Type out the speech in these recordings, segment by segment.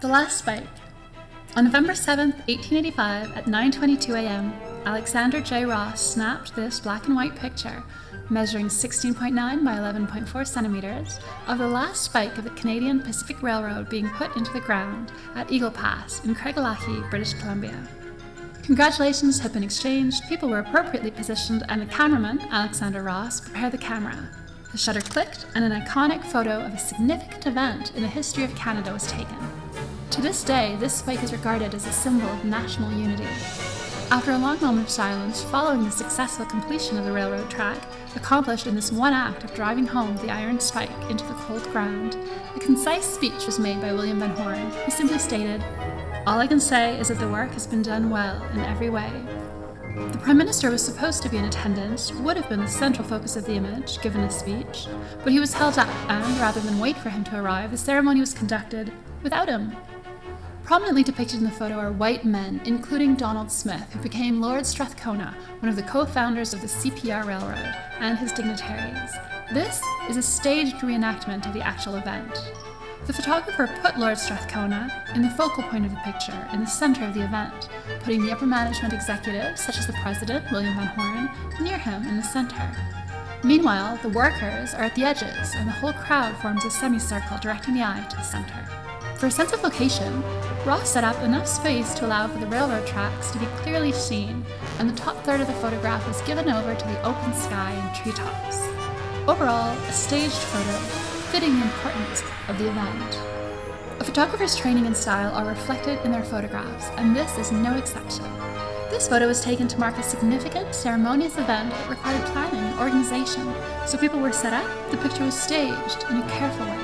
The Last Spike. On November 7, 1885, at 9:22 a.m., Alexander J. Ross snapped this black and white picture, measuring 16.9 by 11.4 centimeters, of the last spike of the Canadian Pacific Railroad being put into the ground at Eagle Pass in Craigellachie, British Columbia. Congratulations had been exchanged, people were appropriately positioned, and the cameraman, Alexander Ross, prepared the camera. The shutter clicked, and an iconic photo of a significant event in the history of Canada was taken. To this day, this spike is regarded as a symbol of national unity. After a long moment of silence following the successful completion of the railroad track, accomplished in this one act of driving home the iron spike into the cold ground, a concise speech was made by William Van Horne, who simply stated, "All I can say is that the work has been done well in every way." The Prime Minister was supposed to be in attendance, would have been the central focus of the image, given the speech, but he was held up, and rather than wait for him to arrive, the ceremony was conducted without him. Prominently depicted in the photo are white men, including Donald Smith, who became Lord Strathcona, one of the co-founders of the CPR Railroad, and his dignitaries. This is a staged reenactment of the actual event. The photographer put Lord Strathcona in the focal point of the picture, in the center of the event, putting the upper management executives, such as the President, William Van Horne, near him in the center. Meanwhile, the workers are at the edges, and the whole crowd forms a semicircle directing the eye to the center. For a sense of location, Ross set up enough space to allow for the railroad tracks to be clearly seen, and the top third of the photograph was given over to the open sky and treetops. Overall, a staged photo, fitting the importance of the event. A photographer's training and style are reflected in their photographs, and this is no exception. This photo was taken to mark a significant, ceremonious event that required planning and organization, so people were set up, the picture was staged in a careful way.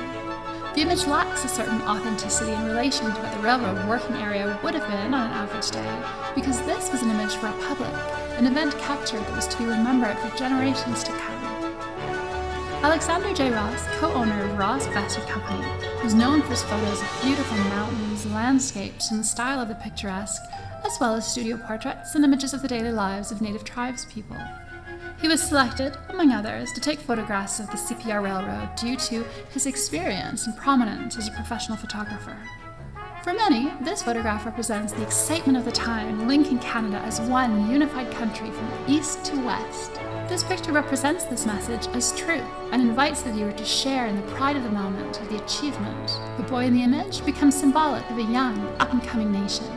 The image lacks a certain authenticity in relation to what the railroad working area would have been on an average day, because this was an image for a public, an event captured that was to be remembered for generations to come. Alexander J. Ross, co-owner of Ross Bastard Company, was known for his photos of beautiful mountains, landscapes, and the style of the picturesque, as well as studio portraits and images of the daily lives of native tribespeople. He was selected, among others, to take photographs of the CPR Railroad due to his experience and prominence as a professional photographer. For many, this photograph represents the excitement of the time, linking Canada as one unified country from east to west. This picture represents this message as truth and invites the viewer to share in the pride of the moment, of the achievement. The boy in the image becomes symbolic of a young, up-and-coming nation.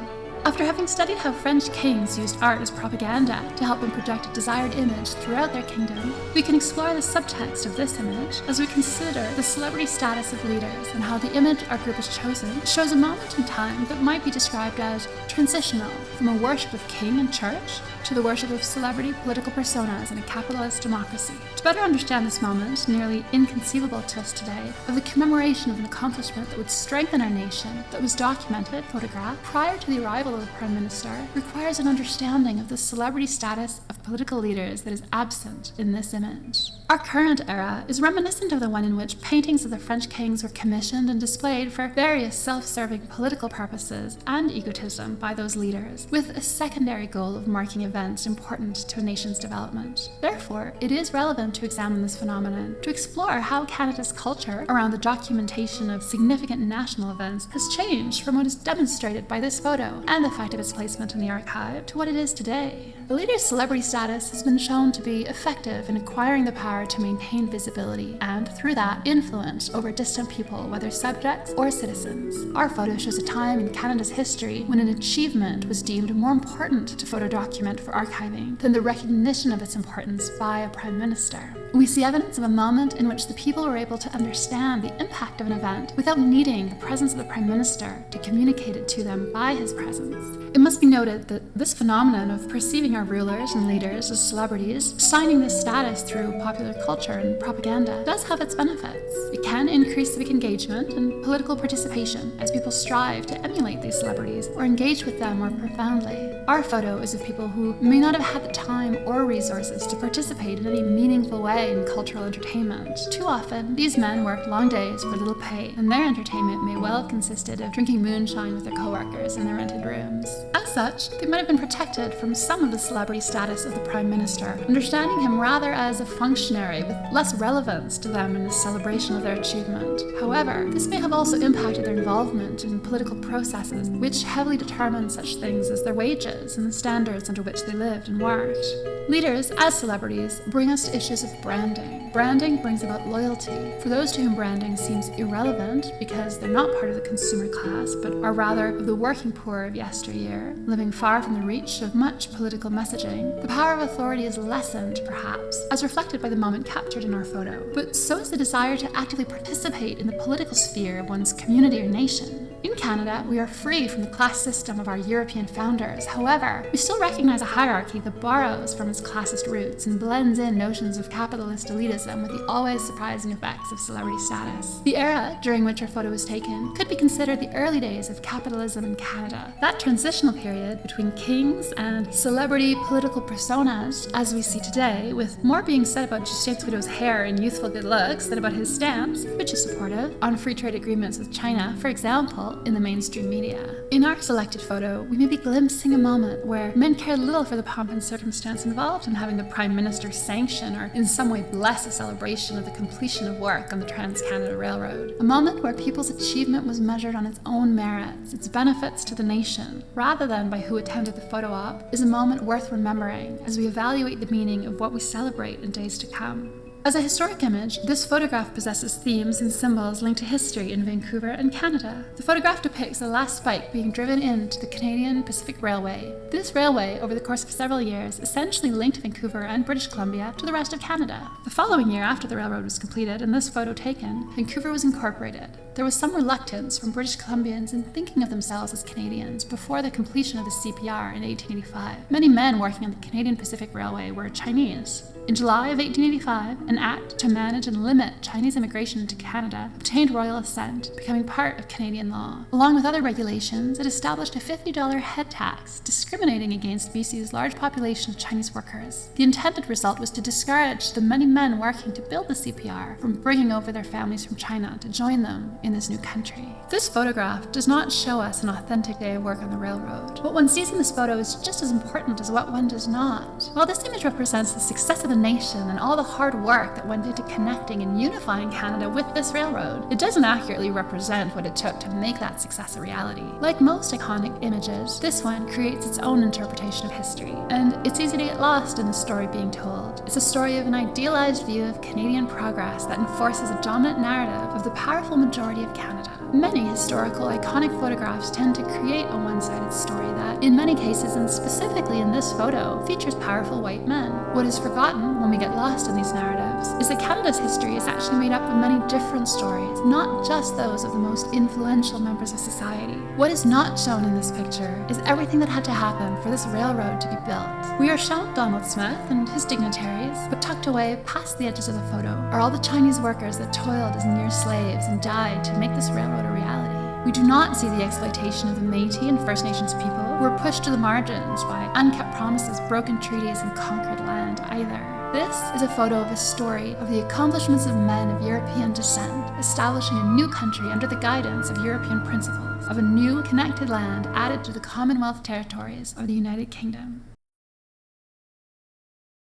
After having studied how French kings used art as propaganda to help them project a desired image throughout their kingdom, we can explore the subtext of this image as we consider the celebrity status of leaders and how the image our group has chosen shows a moment in time that might be described as transitional from a worship of king and church to the worship of celebrity political personas in a capitalist democracy. To better understand this moment, nearly inconceivable to us today, of the commemoration of an accomplishment that would strengthen our nation, that was documented, photographed, prior to the arrival of the Prime Minister, requires an understanding of the celebrity status of political leaders that is absent in this image. Our current era is reminiscent of the one in which paintings of the French kings were commissioned and displayed for various self-serving political purposes and egotism by those leaders, with a secondary goal of marking events important to a nation's development. Therefore, it is relevant to examine this phenomenon, to explore how Canada's culture around the documentation of significant national events has changed from what is demonstrated by this photo and the fact of its placement in the archive to what it is today. The leader's celebrity status has been shown to be effective in acquiring the power to maintain visibility and, through that, influence over distant people, whether subjects or citizens. Our photo shows a time in Canada's history when an achievement was deemed more important to photo document for archiving than the recognition of its importance by a Prime Minister. We see evidence of a moment in which the people were able to understand the impact of an event without needing the presence of the Prime Minister to communicate it to them by his presence. It must be noted that this phenomenon of perceiving our rulers and leaders as celebrities, signing this status through popular culture and propaganda, does have its benefits. It can increase civic engagement and political participation as people strive to emulate these celebrities or engage with them more profoundly. Our photo is of people who may not have had the time or resources to participate in any meaningful way in cultural entertainment. Too often, these men worked long days for little pay, and their entertainment may well have consisted of drinking moonshine with their co-workers in their rented rooms. As such, they might have been protected from some of the celebrity status of the Prime Minister, understanding him rather as a functionary with less relevance to them in the celebration of their achievement. However, this may have also impacted their involvement in political processes, which heavily determine such things as their wages and the standards under which they lived and worked. Leaders, as celebrities, bring us to issues of branding. Branding brings about loyalty. For those to whom branding seems irrelevant because they're not part of the consumer class, but are rather of the working poor of yesteryear, living far from the reach of much political messaging, the power of authority is lessened, perhaps, as reflected by the moment captured in our photo. But so is the desire to actively participate in the political sphere of one's community or nation. In Canada, we are free from the class system of our European founders. However, we still recognize a hierarchy that borrows from its classist roots and blends in notions of capitalist elitism with the always surprising effects of celebrity status. The era during which our photo was taken could be considered the early days of capitalism in Canada. That transitional period between kings and celebrity political personas, as we see today, with more being said about Justin Trudeau's hair and youthful good looks than about his stance, which is supportive, on free trade agreements with China, for example, in the mainstream media. In our selected photo, we may be glimpsing a moment where men cared little for the pomp and circumstance involved in having the Prime Minister sanction or in some way bless a celebration of the completion of work on the Trans-Canada Railroad. A moment where people's achievement was measured on its own merits, its benefits to the nation, rather than by who attended the photo op, is a moment worth remembering as we evaluate the meaning of what we celebrate in days to come. As a historic image, this photograph possesses themes and symbols linked to history in Vancouver and Canada. The photograph depicts the last spike being driven into the Canadian Pacific Railway. This railway, over the course of several years, essentially linked Vancouver and British Columbia to the rest of Canada. The following year, after the railroad was completed and this photo taken, Vancouver was incorporated. There was some reluctance from British Columbians in thinking of themselves as Canadians before the completion of the CPR in 1885. Many men working on the Canadian Pacific Railway were Chinese. In July of 1885, an act to manage and limit Chinese immigration into Canada obtained royal assent, becoming part of Canadian law. Along with other regulations, it established a $50 head tax, discriminating against BC's large population of Chinese workers. The intended result was to discourage the many men working to build the CPR from bringing over their families from China to join them in this new country. This photograph does not show us an authentic day of work on the railroad. What one sees in this photo is just as important as what one does not. While this image represents the success of a nation and all the hard work that went into connecting and unifying Canada with this railroad, it doesn't accurately represent what it took to make that success a reality. Like most iconic images, this one creates its own interpretation of history, and it's easy to get lost in the story being told. It's a story of an idealized view of Canadian progress that enforces a dominant narrative of the powerful majority of Canada. Many historical, iconic photographs tend to create a one-sided story that, in many cases, and specifically in this photo, features powerful white men. What is forgotten when we get lost in these narratives is that Canada's history is actually made up of many different stories, not just those of the most influential members of society. What is not shown in this picture is everything that had to happen for this railroad to be built. We are shown Donald Smith and his dignitaries, but tucked away past the edges of the photo are all the Chinese workers that toiled as near slaves and died to make this railroad a reality. We do not see the exploitation of the Métis and First Nations people who were pushed to the margins by unkept promises, broken treaties, and conquered land either. This is a photo of a story of the accomplishments of men of European descent, establishing a new country under the guidance of European principles, of a new connected land added to the Commonwealth territories of the United Kingdom.